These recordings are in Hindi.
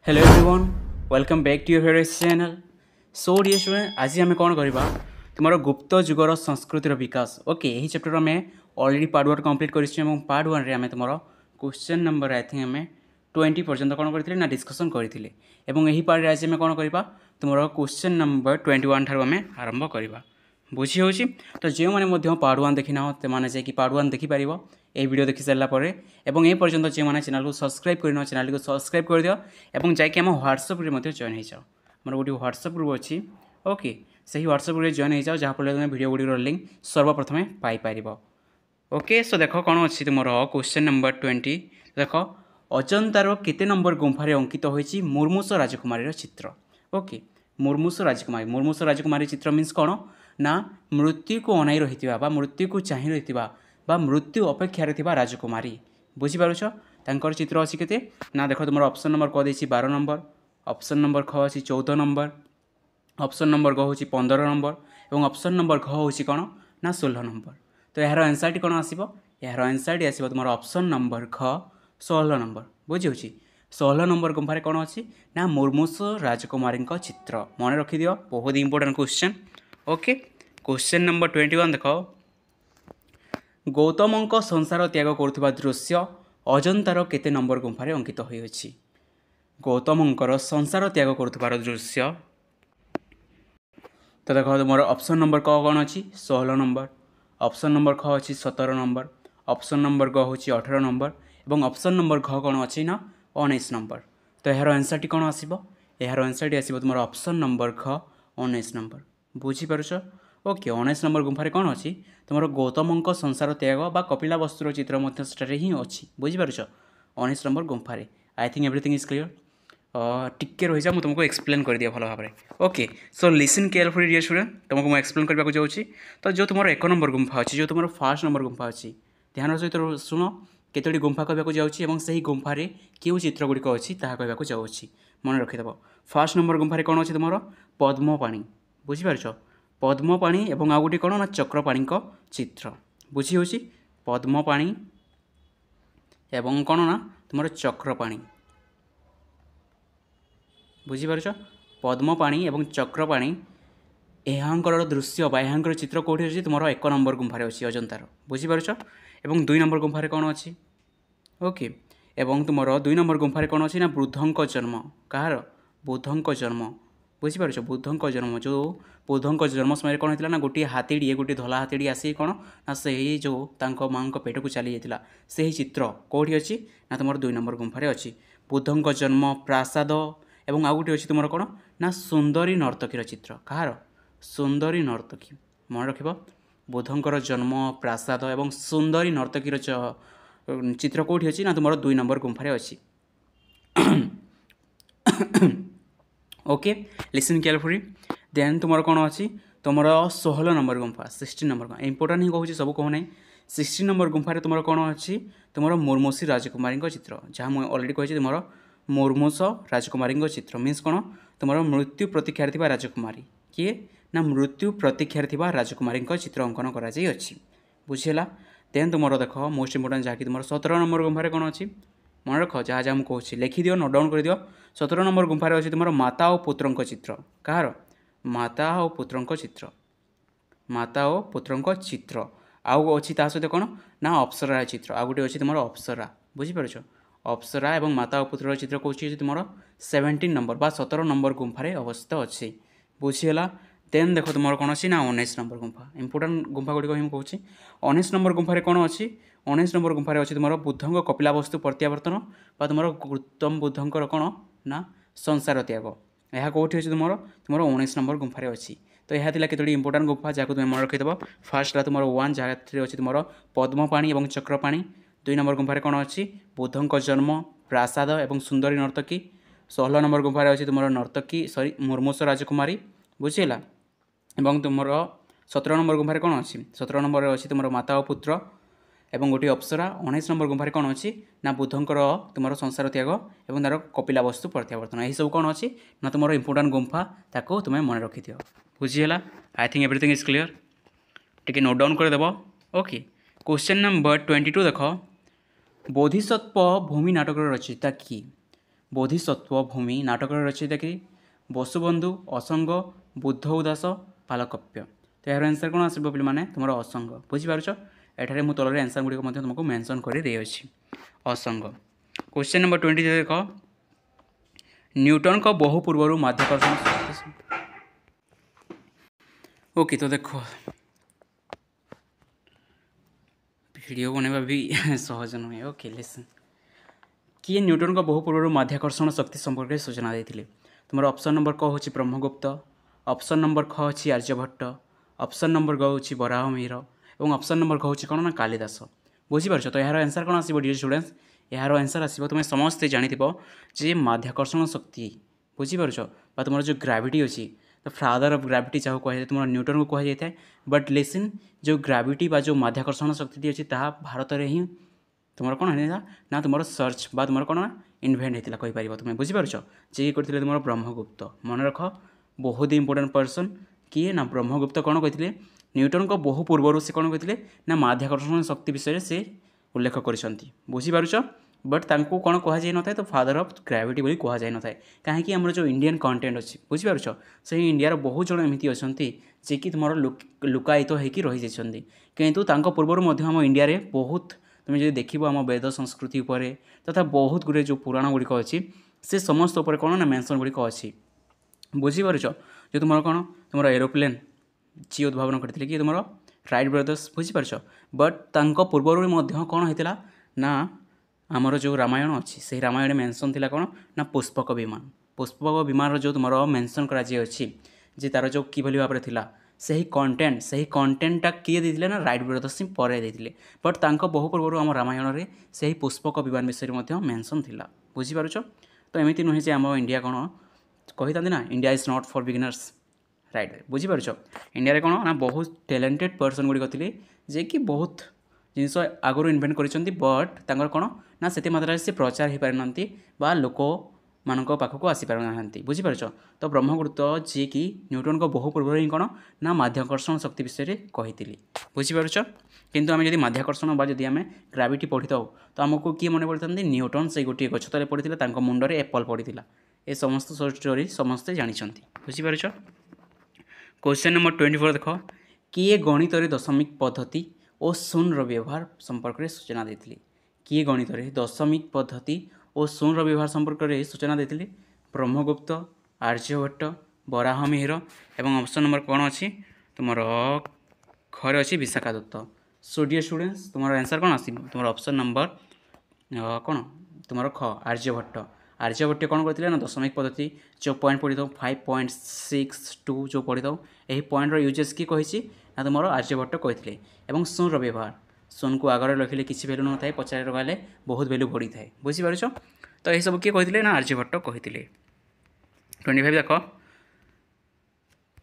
Hello everyone welcome back to your favourite channel. So dear student आज आम कौन करवा तुम गुप्त जुगर संस्कृतिर विकास। ओके यही चैप्टर आम अलरेडी पार्ट 1 कंप्लीट कर पार्ट 1 आम तुम क्वेश्चन नंबर आई थिंक आम 20 पर्यंत कौन करते ना डिस्कसन करते यही पार्ट आज आम कौन करवा तुम क्वेश्चन नंबर 21 ठार आम आरंभ करवा बुझी हो। तो जो मैंने पार्ट 1 देखी ना से पार्ट 1 देखिपर ये वीडियो देखी सारापर एवं ये पर्यटन जो मैंने चैनल को सब्सक्राइब कर चैनल को सब्सक्राइब कर दियो और जैक आम ह्वाट्सअप जॉइन हो जाओ। मोर गोटे ह्वाट्सअप ग्रुप अच्छी ओके से ही ह्वाट्सअप ग्रुप जॉइन हो जाओ जहाँफल तुम वीडियो गुड़िक लिंक सर्वप्रथमें पाइपर। ओके सो देख कौन अच्छी तुम क्वेश्चन नंबर 20 देख अजंतार केते नंबर गुंफार अंकित होती मुर्मूष राजकुमारी चित्र। ओके मुर्मूष राजकुमारी चित्र मीन्स कौन ना मृत्यु को अनाई रही मृत्यु को चाह रही मृत्यु अपेक्षार राजकुमारी बुझीपारुछ तांकर चित्र अच्छी केते ना देख तुम ऑप्शन नंबर क देछि 12 नंबर, ऑप्शन नंबर ख अच्छी 14 नंबर, ऑप्शन नंबर ग होछि 15 नंबर और ऑप्शन नंबर घ होछि कौन ना 16 नंबर। तो यार आंसर टी कौन आसीबो यार आंसर टी आसीबो तुम ऑप्शन नंबर ख 16 नंबर बुझी होछि 16 नंबर गुंफारे कौन अच्छी ना मुर्मूष राजकुमारी चित्र मन रखी दियो बहुत important question. Okay question number 21 देख गौतम संसार त्याग करुवा दृश्य अजंतार केते नंबर गुंफारे अंकित होइछि। गौतम संसार त्याग करुवार दृश्य तो देख तुम ऑप्शन नंबर क कौन अच्छी 16 नंबर, ऑप्शन नंबर ख अच्छी 17 नंबर, ऑप्शन नंबर ग हूँ 18 नंबर और ऑप्शन नंबर घ कौन अच्छी ना 19 नंबर। तो यार आंसर टी कौन आसीबो यार आंसर टी आसीबो तुम ऑप्शन नंबर ख 19 नंबर बुझीपारुछ। ओके 19 नंबर गुंफारे कौन अच्छी तुम गौतम संसार त्याग बा कपिला वस्तुर चित्र ही अच्छी बुझीपारुछ 19 नंबर गुंफारे। I think everything is clear टिके रही मुझे तुमको एक्सप्लेन कर दिया भल भाव में। Okay so listen carefully dear student तुमको मुझे एक्सप्लेन करने जाऊँगी। तो जो तुम 1 नंबर गुंफा अच्छी जो तुम फर्स्ट नंबर गुंफा अच्छी ध्यान सहित शुण केतोटी गुंफा कहवाक जाऊँगी गुंफारे क्यों चित्र गुड़िक अच्छी कहवाक जाऊँगी मन रखिदेव। फर्स्ट नंबर गुंफारे कौन अच्छी तुम पद्मपाणी बुझीपार पद्मपाणी और आउ गोटे कौन ना चक्रपाणी चित्र बुझी होची पद्मपाणी एवं कौन ना तुम चक्रपाणी बुझीपार पद्मपाणी और चक्रपाणी यहाँ दृश्य बा यहाँ चित्र कौटी अच्छी तुम 1 नंबर गुंफारे अच्छी अजंतार बुझीपार और 2 नंबर गुंफारे कौन अच्छी ओके एवं तुम 2 नंबर गुंफारे कौन अच्छी ना बुद्धंक जन्म कहार बुद्धंक जन्म बुझीपार बुद्धंक जन्म जो बुद्धंक जन्म समय कौन होता ना गोटे हाथीडी गोटे धला हाथीडी आसी कौन ना से जो माँ पेट को चली जाता से ही चित्र कौटी अच्छी ना तुम 2 नंबर गुंफारे अच्छी बुद्धंक जन्म प्रासाद एवं आउ गोटे अच्छी तुम कौन ना सुंदरी नर्तकीर चित्र कहार सुंदरी नर्तकी मन रख बुद्धंकर जन्म प्रासाद एवं सुंदरी नर्तकीर चित्र कौटी अच्छी ना तुम 2 नंबर गुंफारे अच्छी। ओके लिसन केयरफुली देन तुम कौन अच्छी तुम 16 नंबर गुंफा 16 नंबर इंपोर्टाट ही कहूँ सब कहूना 16 नंबर गुंफारे तुम कौन अच्छी तुम मुर्मूषी राजकुमारी चित्र जहाँ मुझे अलरेडी कही तुम मुर्मूष राजकुमारी चित्र मीन्स कौन तुम मृत्यु प्रतीक्षार राजकुमारी किए ना मृत्यु प्रतीक्षार राजकुमारी चित्र अंकन कर बुझीला। देन तुम देख मोस्ट इंपोर्टाट जहाँकि तुम 17 नंबर गुंफारे कौन अच्छी मन रख जहाँ जहाँ मुझे लिखि दियो नोट डाउन कर दियो 17 नंबर गुंफारे अच्छी तुम माता और पुत्र चित्र कहार माता और पुत्र चित्र माता और पुत्र चित्र आउ अच्छी सहित कौन ना अप्सरा चित्र आउ गोटे अच्छी तुम अप्सरा बुझीपार अप्सरा और माता और पुत्र चित्र कौन तुम 17 नंबर बा 17 नंबर गुंफारे अवस्थित अच्छी बुझीगला। देन देख तुम कौन अच्छी ना 19 नंबर गुंफा इंपोर्टाट गुंफा गुड़िक ही कहूँ 19 नंबर गुंफारे कौन अच्छी 19 नंबर गुंफारे अच्छी तुम बुद्धंक कपिला वस्तु प्रत्यावर्तन बा तुम गौतम बुद्धंकर कौन ना संसार त्याग यह कौटी अच्छी तुम 19 नंबर गुंफारे अच्छी। तो यह केतोटी इंपोर्टाट गुंफा जहाँ तुम मन रखिदेव फास्ट तुम 1 जहाँ अच्छी तुम पद्मपाणी और चक्रपाणी 2 नंबर गुंफारे कौन अच्छी बुद्धंक जन्म प्रासाद और सुंदरी नर्तकी 16 नंबर गुंफारे अच्छी तुम नर्तकी सॉरी मुर्मूष राजकुमारी बुझीला एवं तुम 17 नंबर गुंफारे कौन अच्छी 17 नंबर अच्छी तुम माता और पुत्र एवं गोटे अप्सरा 19 नंबर गुंफारे कौन अच्छी ना बुद्धंकर तुम संसार त्याग और तार कपिला वस्तु प्रत्यावर्तन यही सब कौन अच्छी ना तुम इंपोर्टाट गुंफा ताको तुम्हें मन रखि दियो बुझीगला। I think everything is clear टिके नोट डाउन करदेव। ओके क्वेश्चन नंबर 22 देख बोधिसत्व भूमि नाटक रचयिता किए ବୋଧିସତ୍ତ୍ୱ ଭୂମି ନାଟକର ରଚୟିତା କିଏ? ବସୁବନ୍ଧୁ, ଅସଙ୍ଗ, ବୁଦ୍ଧ ଉଦାସ, ପାଲକପ୍ୟ। ତ ଏହାର ଆନ୍ସର୍ କ'ଣ ଆସିବ ପିଲାମାନେ? ତୁମର ଅସଙ୍ଗ। ବୁଝିପାରୁଛ? ଏଠାରେ ମୁଁ ତଳରେ ଆନ୍ସର୍ ଗୁଡ଼ିକ ମଧ୍ୟ ତୁମକୁ ମେନସନ୍ କରି ଦେଇଅଛି। ଅସଙ୍ଗ। କ୍ୱେଶ୍ଚନ୍ ନମ୍ବର 20 ଦେଖ, ନ୍ୟୁଟନଙ୍କ ବହୁ ପୂର୍ବରୁ ମାଧ୍ୟାକର୍ଷଣ ଶକ୍ତି। ओके तो देखो वीडियो बनवा भी सहज नुहे। ओके लिसन, किए न्यूटन को बहु पूर्व माध्याकर्षण शक्ति संपर्क में सूचना देते? तुम ऑप्शन नंबर क हूँ ब्रह्मगुप्त, ऑप्शन नंबर ख अच्छी आर्यभट्ट, ऑप्शन नंबर ग हूँ बराहमिहिर और ऑप्शन नंबर ख हूँ कौन ना कालिदास। बुझीपार? तो यार आंसर कौन आसो डियर स्टूडेंट्स? यार आंसर आसो तुम समस्ते जानी जे माध्याकर्षण शक्ति। बुझीपार? तुम जो ग्राविटी अच्छी तो फादर ऑफ ग्राविटी चाहू कह तुम न्यूटन को कहुई था। बट लिसन, जो ग्राविटी बा जो माध्याकर्षण शक्ति अच्छी ता भारत में ही तुम कौन है ना तुम सर्च बा तुम कौन ना इनभेन्ट होता कहीपर। तुम्हें बुझीपार? जे करते तुम ब्रह्मगुप्त। मन रख बहुत इंपोर्टेंट पर्सन किए ना ब्रह्मगुप्त। कौन कहते न्यूटन को बहु पूर्वर से कौन कहते ना माध्याकर्षण शक्ति विषय से उल्लेख कर। बुझीपार? बट तांको कौन कह जाए न था तो फादर ऑफ ग्राविटी बोली कह जाए न था। कहीं आम जो इंडियन कंटेंट अच्छी बुझीपार से इंडिया बहुत जन एमती अच्छा जे कि तुम लुकायित होकर रही जाती किंतु पूर्वर आम इंडिया रे बहुत तुम जो देख आम वेद संस्कृति उपर तथा बहुत गुड़े जो पुराण गुड़िक अच्छी से समस्त उपर कौन ना मेंशन गुड़िक अच्छी। बुझीपार? जो तुम कौन तुम एरोप्लेन जी उद्भावन करते कि तुम राइट ब्रदर्स। बुझीपार? बट पूर्वर कौन होता ना आमर जो रामायण अच्छी से रामायण मेंशन थिला कौन ना पुष्पक विमान। पुष्पक विमान जो तुम मेंशन कराची जे तार जो किभली भाव में से कंटेंटा किए देते ना राइट ब्रदर्स पर देते। बट बहु पूर्व आम रामायण में से पुष्पक विमान विषय में मेंशन थिला। बुझीपार? तो एमती नुहे जे आम इंडिया कौन कही था ना India is not for beginners. Right? बुझीपार? इंडिया कौन ना बहुत टैलेंटेड पर्सन गुड़िक थे जे कि बहुत जिनस आगुरी इनभेन्ट कर। बट तांकर कौन ना से मात्रा से प्रचार हो पारि नांती बा लोक मानक पाखक आसी पारि नांती। बुझीपार? तो ब्रह्मगुप्त जी कि न्यूटन को बहु पूर्व ही कौन ना माध्याकर्षण शक्ति विषय में कही। बुझीपार? किंतु आम जब माध्याकर्षण बा जदि आम ग्राविटी पढ़ी था तो आमको किए मन पड़ता न्यूटन से गोटे गछ तले पड़ी मुंडर एप्पल पड़ी। ए समस्त स्टोरी समस्ते जानते। बुझीपार? क्वेश्चन नंबर 24 देख, किए गणित दशमिक पद्धति और शून्य व्यवहार संपर्क में सूचना देते? किए गणित दशमिक पद्धति और शून्य व्यवहार संपर्क में सूचना देते? ब्रह्मगुप्त, आर्यभट्ट, बराहमिहिर एवं ऑप्शन नंबर कौन अच्छी तुम खरे अच्छी Vishakha Datta. So dear students तुम आंसर कौन आस तुम ऑप्शन नंबर कौन तुम ख आर्यभट्ट। आर्यभट्ट कौन करते ना दशमिक पद्धति जो पॉइंट पढ़ी था 5.62 जो पढ़ी था यही पॉइंटर यूजेस किए कही ना तुम आर्यभट्ट कहते। एवं शून्य व्यवहार शून्य को आगे रखिले किसी भैल्यू न था पचारे रखाले बहुत भैल्यू बढ़ी थाए। बुझीपार? तो यही सब किए कहते ना आर्यभट्ट कहते। 25 देख,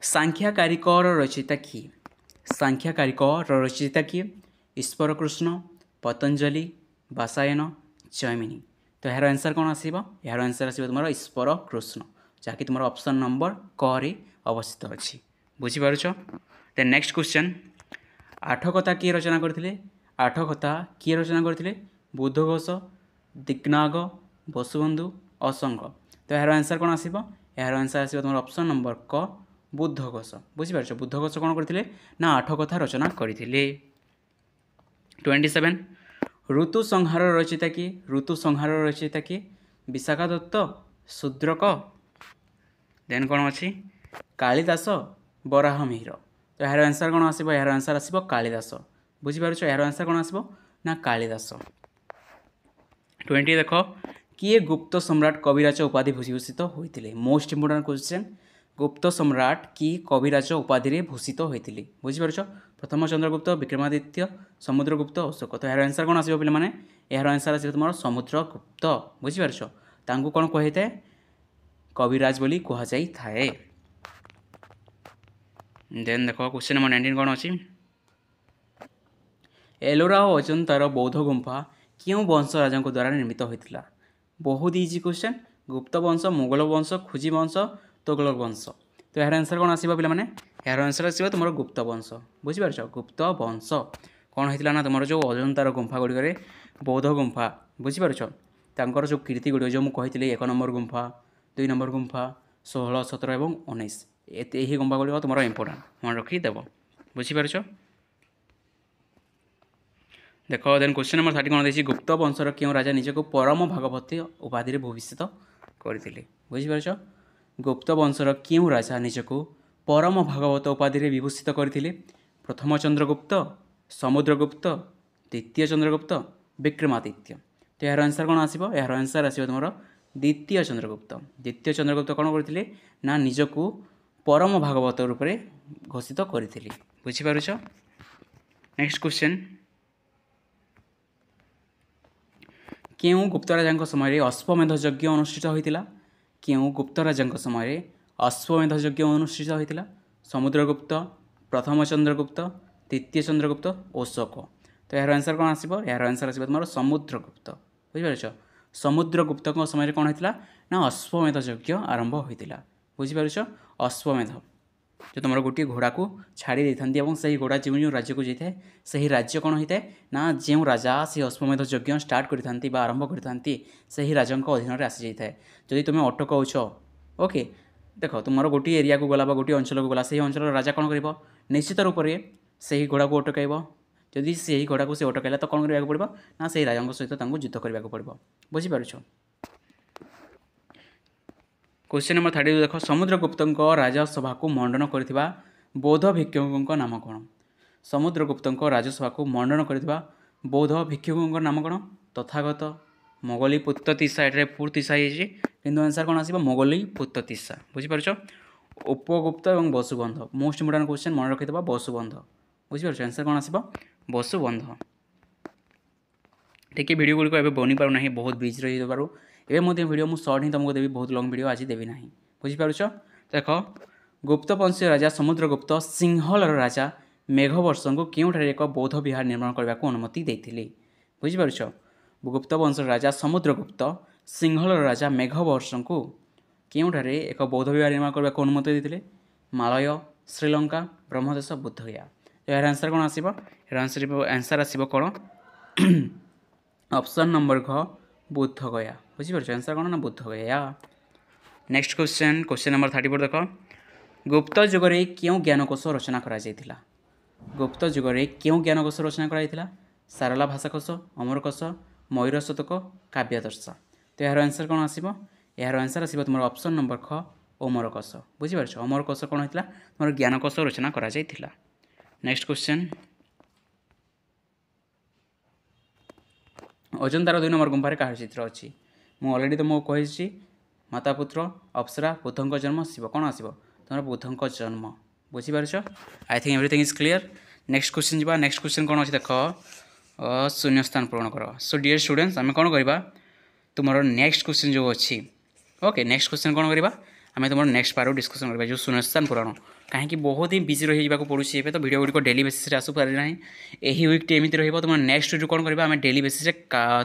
सांख्यकारिकर रचयिता किए? सांख्यकारिकर रचयिता किए? ईश्वर कृष्ण, पतंजलि, बासायन, जैमिनी। तो यार आंसर कौन आसो? यार आंसर आसो तुम ईश्वर कृष्ण जहाँकि तुम ऑप्शन नंबर क रे अवस्थित अच्छी। बुझीपार? देन नेक्स्ट क्वेश्चन, आठ कथा किए रचना करते? आठ कथा किए रचना करते? बुद्धघोष, दिग्नाग, बसुबंधु, असंग। तो यार आंसर कौन आसो? यार आंसर आसो तुम ऑप्शन नंबर क बुद्धघोष। बुझीपार? बुद्धघोष कौन करते ना आठ कथा रचना करते। 27 ऋतु संहार रचयिता किए? ऋतु संहार रचयिता किए? विशाखा दत्त, शूद्रक, देन कौन अच्छी कालिदास, बराहमिहिर। तो यार आंसर कौन आसो? यार आंसर आसो कालिदास। बुझीपार? यार आंसर कौन आसो ना कालिदास। 20 देख, किए गुप्त सम्राट कविराज उपाधि भूषित होते? मोस्ट इंपोर्टेंट क्वेश्चन, गुप्त सम्राट कि कविराज उपाधि भूषित होते? बुझीपार? प्रथम चंद्रगुप्त, विक्रमादित्य, समुद्रगुप्त, अशोक। तो यार आंसर कौन आसो पे? यार आंसर आसो तुम समुद्रगुप्त। बुझीपार? तांको कौन कही था कविराज बोली कह जाई थाए। देन देख क्वेश्चन नंबर 19 कौन अच्छी, एलोरा और अजंतार बौद्ध गुंफा क्यों वंश राजा द्वारा निर्मित होता? बहुत इजी क्वेश्चन, गुप्त वंश, मुगल वंश, खुजी वंश, तुगलक वंश। तो यार आंसर कौन आसो पे? यार आंसर आसो तुम गुप्त वंश। बुझीपार? गुप्त वंश कौन होता ना तुम जो अजंतार गुंफा गुड़िक बौद्ध गुंफा। बुझीपार? ତାଙ୍କର ଯେଉଁ କୀର୍ତ୍ତି ଗୁଡ଼ିକ ଯେଉଁ ମୁଁ କହିଥିଲି 1 ନମ୍ବର ଗୁମ୍ଫା 2 ନମ୍ବର ଗୁମ୍ଫା 16 17 ଏବଂ 19 ଏହି ଗୁମ୍ଫା ଗୁଡ଼ିକ ତୁମର ଇମ୍ପୋର୍ଟାଣ୍ଟ ମନେ ରଖିଦେବ। ବୁଝିପାରୁଛ? देख देन क्वेश्चन नंबर 30 कौन देखिए गुप्त वंशर क्यों राजा निजक परम भागवती उपाधि भूषित करते बुझीपार गुप्त वंशर क्यों राजा निजक परम भागवत उपाधि विभूषित करते प्रथम चंद्रगुप्त समुद्रगुप्त द्वितीय चंद्रगुप्त विक्रमादित्य तो यार आंसर कौन आसो यार आंसर आसो तुम द्वितीय चंद्रगुप्त कौन करते ना निजक परम भागवत रूप में घोषित करते बुझीपार। नेक्स्ट क्वेश्चन क्यों गुप्त राजा समय अश्वमेध यज्ञ अनुष्ठित होता क्यों गुप्त राजा समय अश्वमेध यज्ञ अनुष्ठित होता समुद्रगुप्त प्रथम चंद्रगुप्त द्वितीय चंद्रगुप्त अशोक तो यार आंसर कौन आसो यार आंसर आसो तुम समुद्रगुप्त बुझीपार समुद्रगुप्त समय कौन होता ना अश्वमेध यज्ञ आरंभ होता बुझीपार अश्वमेध जो तुम गोटे घोड़ा को छाड़ी देते और से घोड़ा जो जो राज्य को जाए से राज्य कौन होता है ना जो राजा से अश्वमेध यज्ञ स्टार्ट करते आरंभ करते से राजा अधीन में आसी जाए जदि तुम अटकाउछ ओके देख तुम गोटे एरिया को गला गोटे अंचल को गला से अंचल राजा कौन कर निश्चित रूप से से घोड़ा को अटकाइब जदि से घोड़ा को से अटकाइला तो कौन करा पड़ो ना से राजा सहित युद्ध करने को पड़ो बुझीपार। क्वेश्चन नंबर 32 देख समुद्रगुप्त राजसभा को मंडन करथिबा बौद्ध भिक्षुक नाम कौन समुद्रगुप्त राजसभा को मंडन करथिबा बौद्ध भिक्षुक नाम कौन तथागत मोगली पुत्ततिसा ये पूर्तिसा किंतु आंसर कौन आसो मोगली पुत्ततिसा बुझीपार। उपगुप्त और वसुबंध मोस्ट इम्पोर्टेंट क्वेश्चन मन रखिद वसुबंध बुझीपार आंसर कौन आसो वसुबंध। ठीक है वीडियो गुड़िक ए बनी पारना बहुत बिजी रही एवं वीडियो मुझे सर्ट ही तुमको देवी बहुत लंग वीडियो आज देवी ना बुझीपार। देख गुप्त वंशीय राजा समुद्रगुप्त सिंहल राजा मेघवर्ष को क्योंठार एक बौद्ध विहार निर्माण करने को अनुमति देते बुझीपार। गुप्त वंश राजा समुद्रगुप्त सिंहल राजा मेघवर्ष को क्योंठार एक बौद्ध विहार निर्माण करने को अनुमति देते मालय श्रीलंका ब्रह्मदेश बुद्धगया तो यार आंसर कौन आसो आंसर आसो कौन ऑप्शन नंबर घ बुद्धगया बुझीपार आंसर कौन ना बुद्धगया। नेक्स्ट क्वेश्चन नंबर 34 देख गुप्त जुगरे क्यों ज्ञानकोश रचना करा जायतिला गुप्त जुगरे क्यों ज्ञानकोश रचना करा सारला भाषाकोश अमरकोश मयूर शतक काव्यादर्श तो यार आंसर कौन आसो यार आंसर आसो तुम ऑप्शन नंबर ख अमरकोश बुझीपार अमरकोश कौन होता तुम ज्ञानकोश रचना करा जायतिला। नेक्स्ट क्वेश्चन अजंतार 2 नंबर गुंफार कहार चित्र अच्छी मुझे अलरेडी तुमको कही माता पुत्र अप्सरा बुद्धंक जन्म शिव कौन आसो तुम बुद्धंक जन्म बुझीपार। I think everything is clear. Next question जा नेक्स्ट क्वेश्चन कौन अच्छी देख शून्य स्थान पूरण कर सो डियर स्टूडेंट्स आम कौन करवा तुम नेक्स्ट क्वेश्चन जो अच्छी ओके नेक्स्ट क्वेश्चन कौन करवा आम तुम नेक्स्ट पार्ट डिस्कसन करवा जो शून्य स्थान पूरण कहीं बहुत ही बिजी रही पड़ूँ ए तो वीडियो गुड़िक डेली बेसिस आसू पारे ना यही वीक एमती रही तुम नेक्स्ट वीडियो कौन करवा आम डेली बेसिस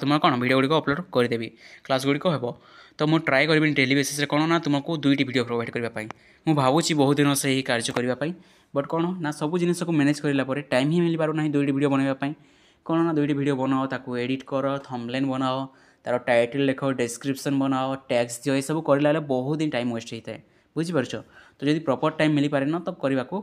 तुम कौन वीडियो गुड़िक अपलोड करदेवी क्लास गुड़िक हे तो मुझे ट्राए करी डेली बेसिस कौन ना तुमको 2टी वीडियो प्रोवाइड करने मुझे भावुँ बहुत दिन से ही कार्य करने बट कौन ना सब जिन को मैनेज करापर टाइम ही मिल पार ना 2टी वीडियो बनवाई कौन ना 2टी वीडियो बनाओ ताको एडिट कर थंबनेल बनाओ तार टाइटल लिख डिस्क्रिप्शन बनाओ टैग्स दियो ये सब कर बहुत दिन टाइम वेस्ट होता है बुझीपार। तो जब प्रॉपर टाइम मिल पारे ना तब करने को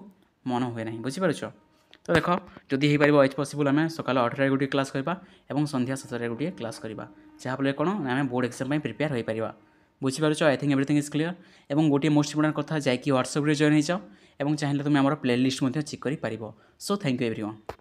मन हुए ना बुझीपार। तो देख जदि हो पार एज पॉसिबल आम सकाल 8 गोटे क्लास करवा और संध्या 7 गोटे क्लास करवा जहाँफल कौन आम बोर्ड एग्जाम प्रिपेयर हो पार बुझीपार। I think everything is clear और गोटे मोस्ट इम्पोर्टेंट कथा जैक व्हाट्सएप जॉइन हो जाओ और चाहिए तुम आम प्ले लिस्ट चेक कर पार। So thank you everyone.